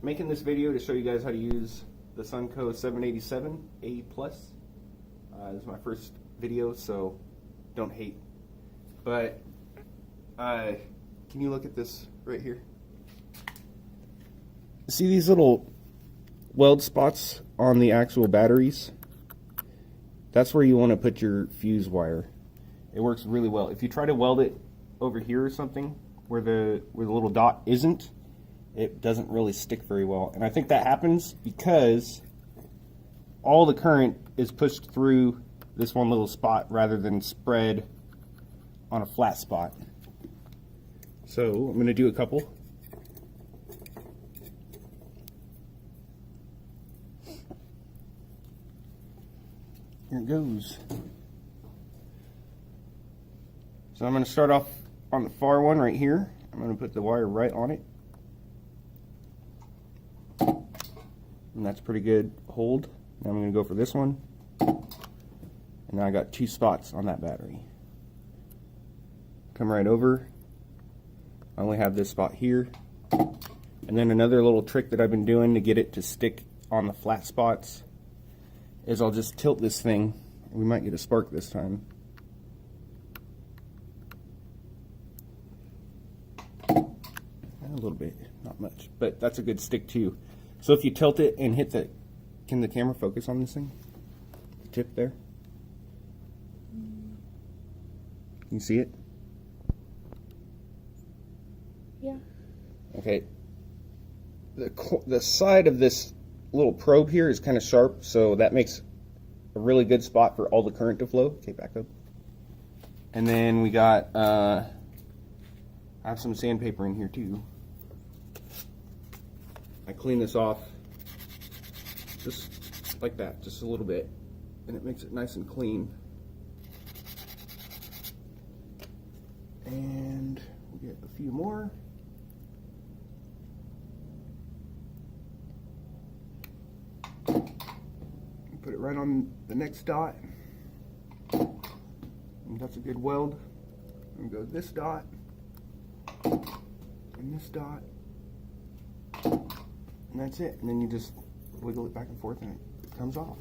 making this video to show you guys how to use the Sunko 787A+. This is my first video, so don't hate. But can you look at this right here? See these little weld spots on the actual batteries? That's where you want to put your fuse wire. It works really well. If you try to weld it over here or something where the little dot isn't, it doesn't really stick very well. And I think that happens because all the current is pushed through this one little spot rather than spread on a flat spot. So I'm going to do a couple. Here it goes. So I'm going to start off on the far one right here. I'm going to put the wire right on it. And that's pretty good hold. Now I'm going to go for this one. And now I got two spots on that battery. Come right over. I only have this spot here. And then another little trick that I've been doing to get it to stick on the flat spots is I'll just tilt this thing. We might get a spark this time. A little bit, not much, but that's a good stick too. So if you tilt it and hit the, can the camera focus on this thing? The tip there? Can you see it? Yeah. Okay. The side of this little probe here is kind of sharp, so that makes a really good spot for all the current to flow. Okay, back up. And then we got, I have some sandpaper in here too. I clean this off just like that, just a little bit, and it makes it nice and clean. And we'll get a few more. Put it right on the next dot. And that's a good weld. And go this dot and this dot. And that's it. And then you just wiggle it back and forth and it comes off.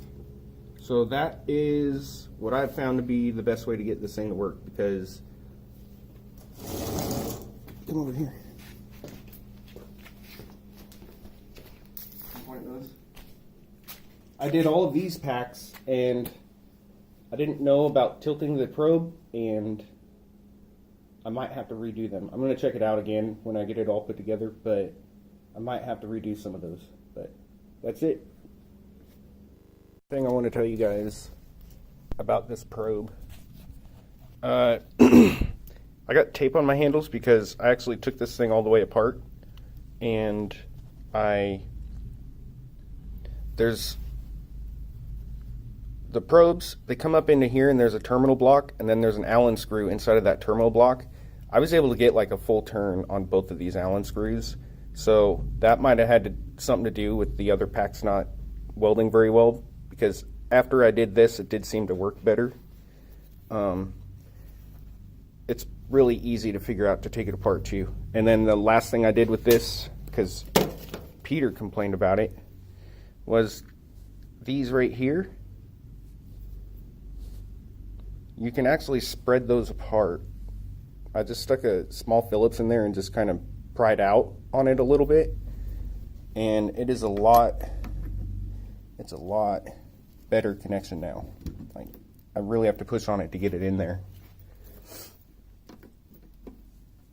So that is what I've found to be the best way to get this thing to work, because come over here. Point those. I did all of these packs and I didn't know about tilting the probe, and I might have to redo them. I'm going to check it out again when I get it all put together, but I might have to redo some of those. But that's it. Thing I want to tell you guys about this probe. I got tape on my handles because I actually took this thing all the way apart, and there's the probes, they come up into here and there's a terminal block, and then there's an Allen screw inside of that terminal block. I was able to get like a full turn on both of these Allen screws, so that might have had something to do with the other packs not welding very well, because after I did this, it did seem to work better. It's really easy to figure out to take it apart too. And then the last thing I did with this, because Peter complained about it, was these right here. You can actually spread those apart. I just stuck a small Phillips in there and just kind of pried out on it a little bit, and it's a lot better connection now. Like, I really have to push on it to get it in there,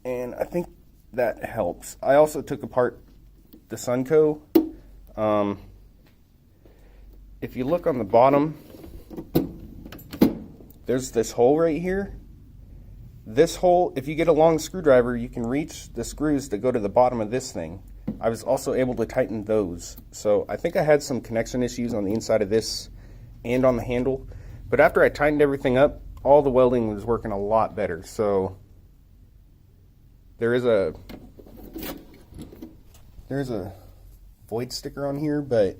and I think that helps. I also took apart the Sunko. If you look on the bottom, there's this hole right here. This hole, if you get a long screwdriver, you can reach the screws that go to the bottom of this thing. I was also able to tighten those. So I think I had some connection issues on the inside of this and on the handle. But after I tightened everything up, all the welding was working a lot better. So there is a void sticker on here, but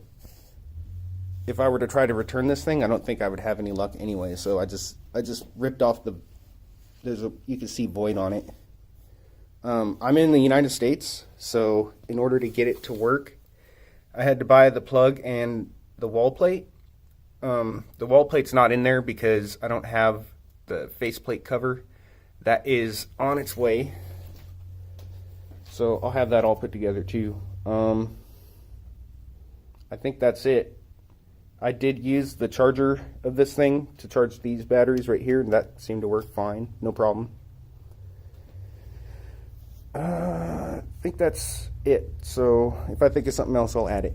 if I were to try to return this thing, I don't think I would have any luck anyway. So I just ripped off the, you can see void on it. I'm in the United States, so in order to get it to work, I had to buy the plug and the wall plate. The wall plate's not in there because I don't have the faceplate cover. That is on its way. So I'll have that all put together too. I think that's it. I did use the charger of this thing to charge these batteries right here, and that seemed to work fine, no problem. I think that's it. So if I think of something else, I'll add it.